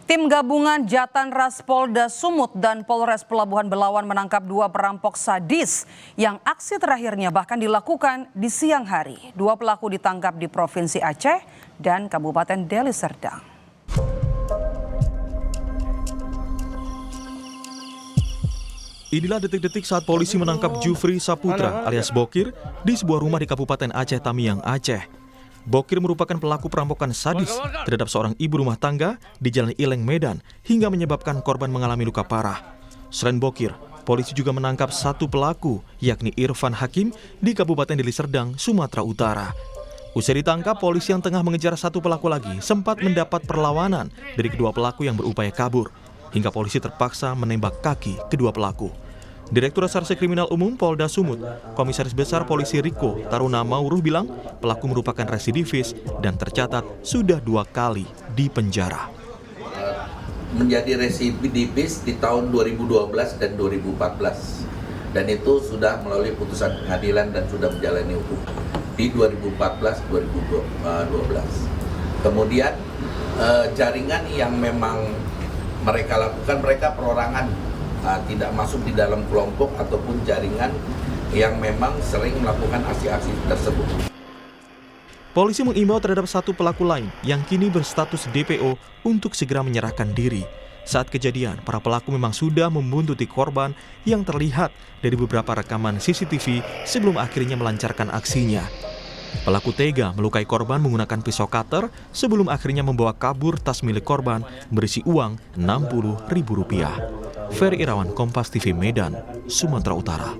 Tim gabungan Jatanras Polda Sumut dan Polres Pelabuhan Belawan menangkap 2 perampok sadis yang aksi terakhirnya bahkan dilakukan di siang hari. 2 pelaku ditangkap di Provinsi Aceh dan Kabupaten Deli Serdang. Inilah detik-detik saat polisi menangkap Jufri Saputra alias Bokir di sebuah rumah di Kabupaten Aceh Tamiang, Aceh. Bokir merupakan pelaku perampokan sadis terhadap seorang ibu rumah tangga di Jalan Ileng, Medan hingga menyebabkan korban mengalami luka parah. Selain Bokir, polisi juga menangkap 1 pelaku yakni Irfan Hakim di Kabupaten Deli Serdang, Sumatera Utara. Usai ditangkap, polisi yang tengah mengejar 1 pelaku lagi sempat mendapat perlawanan dari kedua pelaku yang berupaya kabur hingga polisi terpaksa menembak kaki kedua pelaku. Direktur Reserse Kriminal Umum Polda Sumut, Komisaris Besar Polisi Riko Taruna Mauruh bilang pelaku merupakan residivis dan tercatat sudah 2 kali di penjara. Menjadi residivis di tahun 2012 dan 2014 dan itu sudah melalui putusan pengadilan dan sudah menjalani hukum di 2014-2012. Kemudian jaringan yang memang mereka lakukan, mereka perorangan, tidak masuk di dalam kelompok ataupun jaringan yang memang sering melakukan aksi-aksi tersebut. Polisi mengimbau terhadap 1 pelaku lain yang kini berstatus DPO untuk segera menyerahkan diri. Saat kejadian, para pelaku memang sudah membuntuti korban yang terlihat dari beberapa rekaman CCTV sebelum akhirnya melancarkan aksinya. Pelaku tega melukai korban menggunakan pisau cutter sebelum akhirnya membawa kabur tas milik korban berisi uang Rp60.000. Ferry Irawan, Kompas TV, Medan, Sumatera Utara.